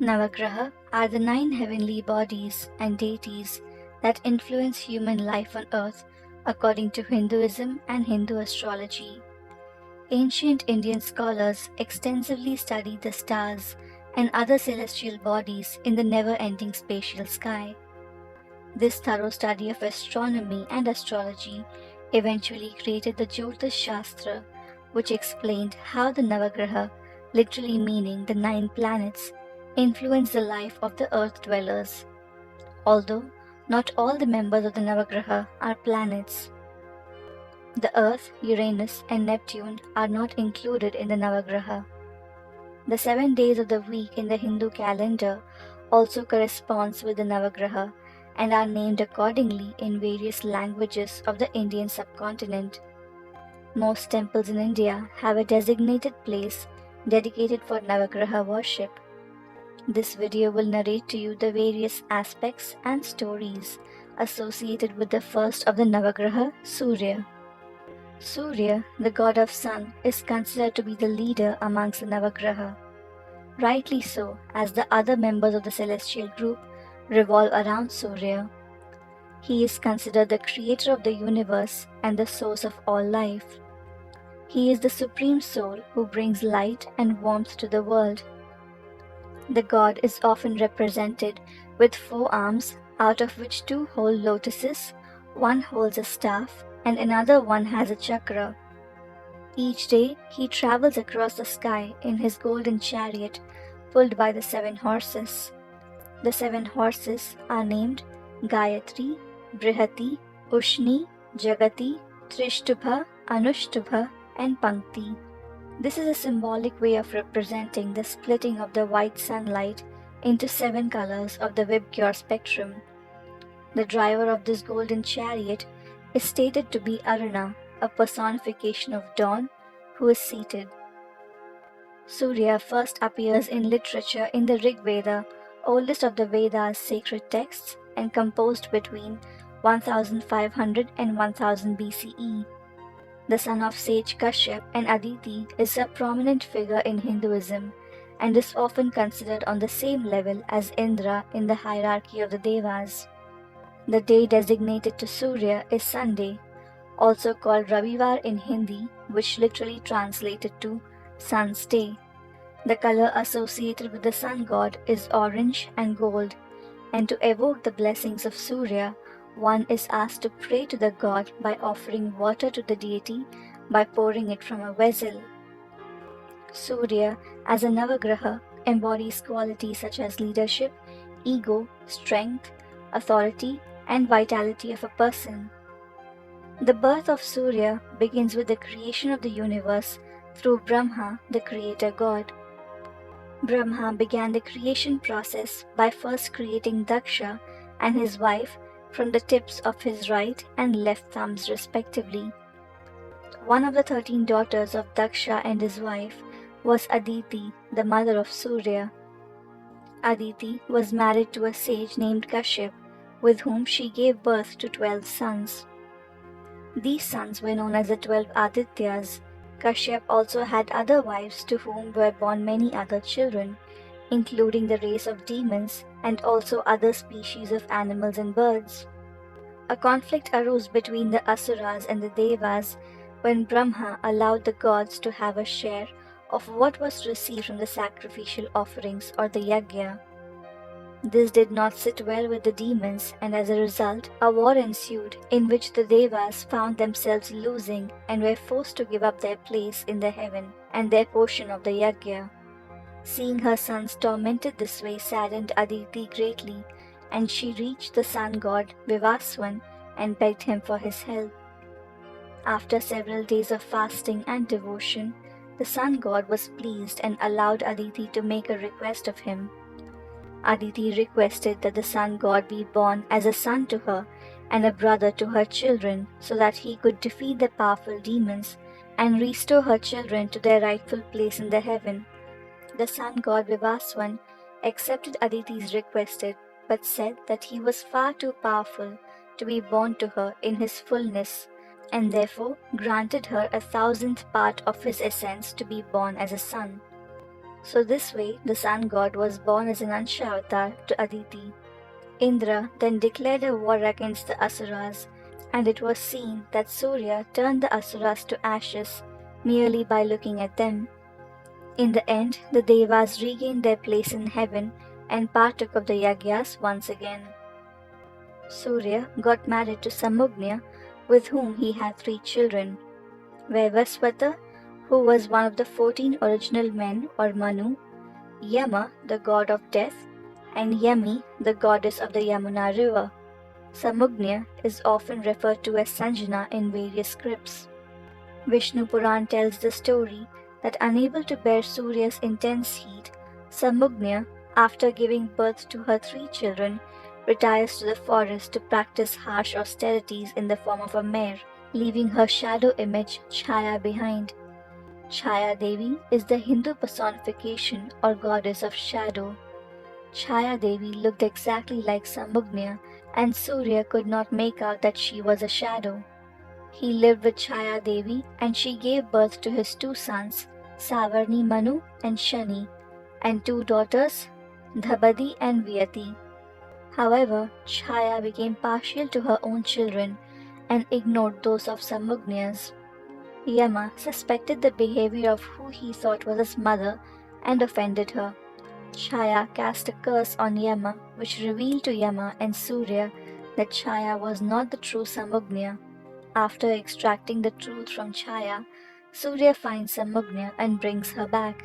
Navagraha are the 9 heavenly bodies and deities that influence human life on earth according to Hinduism and Hindu astrology. Ancient Indian scholars extensively studied the stars and other celestial bodies in the never-ending spatial sky. This thorough study of astronomy and astrology eventually created the Jyotish Shastra, which explained how the Navagraha, literally meaning the 9 planets, influence the life of the earth dwellers. Although not all the members of the Navagraha are planets. The Earth, Uranus, and Neptune are not included in the Navagraha. The 7 days of the week in the Hindu calendar also corresponds with the Navagraha and are named accordingly in various languages of the Indian subcontinent. Most temples in India have a designated place dedicated for Navagraha worship. This video will narrate to you the various aspects and stories associated with the first of the Navagraha, Surya. Surya, the god of sun, is considered to be the leader amongst the Navagraha. Rightly so, as the other members of the celestial group revolve around Surya. He is considered the creator of the universe and the source of all life. He is the supreme soul who brings light and warmth to the world. The god is often represented with 4 arms, out of which 2 hold lotuses, one holds a staff, and another one has a chakra. Each day he travels across the sky in his golden chariot, pulled by the 7 horses. The 7 horses are named Gayatri, Brihati, Ushni, Jagati, Trishtubha, Anushtubha, and Pankti. This is a symbolic way of representing the splitting of the white sunlight into 7 colors of the Vibgyor spectrum. The driver of this golden chariot is stated to be Aruna, a personification of dawn, who is seated. Surya first appears in literature in the Rig Veda, oldest of the Veda's sacred texts, and composed between 1500 and 1000 BCE. The son of sage Kashyap and Aditi is a prominent figure in Hinduism and is often considered on the same level as Indra in the hierarchy of the Devas. The day designated to Surya is Sunday, also called Ravivar in Hindi, which literally translated to Sun's Day. The color associated with the sun god is orange and gold, and to evoke the blessings of Surya, one is asked to pray to the god by offering water to the deity by pouring it from a vessel. Surya, as a Navagraha, embodies qualities such as leadership, ego, strength, authority, and vitality of a person. The birth of Surya begins with the creation of the universe through Brahma, the creator god. Brahma began the creation process by first creating Daksha and his wife from the tips of his right and left thumbs respectively. One of the 13 daughters of Daksha and his wife was Aditi, the mother of Surya. Aditi was married to a sage named Kashyap, with whom she gave birth to 12 sons. These sons were known as the 12 Adityas. Kashyap also had other wives to whom were born many other children, including the race of demons and also other species of animals and birds. A conflict arose between the Asuras and the Devas when Brahma allowed the gods to have a share of what was received from the sacrificial offerings or the yajna. This did not sit well with the demons, and as a result, a war ensued in which the Devas found themselves losing and were forced to give up their place in the heaven and their portion of the yajna. Seeing her sons tormented this way saddened Aditi greatly, and she reached the sun god Vivaswan and begged him for his help. After several days of fasting and devotion, the sun god was pleased and allowed Aditi to make a request of him. Aditi requested that the sun god be born as a son to her and a brother to her children so that he could defeat the powerful demons and restore her children to their rightful place in the heaven. The sun god Vivaswan accepted Aditi's request but said that he was far too powerful to be born to her in his fullness and therefore granted her 1,000th part of his essence to be born as a son. So this way, the sun god was born as an Ansha avatar to Aditi. Indra then declared a war against the Asuras, and it was seen that Surya turned the Asuras to ashes merely by looking at them. In the end, the Devas regained their place in heaven and partook of the Yagyas once again. Surya got married to Samugnya, with whom he had 3 children: Vaivasvata, who was one of the 14 original men or Manu, Yama, the god of death, and Yami, the goddess of the Yamuna river. Samugnya is often referred to as Sanjana in various scripts. Vishnu Puran tells the story that unable to bear Surya's intense heat, Samugnya, after giving birth to her 3 children, retires to the forest to practice harsh austerities in the form of a mare, leaving her shadow image Chaya behind. Chaya Devi is the Hindu personification or goddess of shadow. Chaya Devi looked exactly like Samugnya, and Surya could not make out that she was a shadow. He lived with Chaya Devi and she gave birth to his 2 sons, Savarni Manu and Shani, and 2 daughters, Dhabadi and Vyati. However, Chaya became partial to her own children and ignored those of Samugna's. Yama suspected the behavior of who he thought was his mother and offended her. Chaya cast a curse on Yama, which revealed to Yama and Surya that Chaya was not the true Samugnya. After extracting the truth from Chaya, Surya finds Samugnya and brings her back.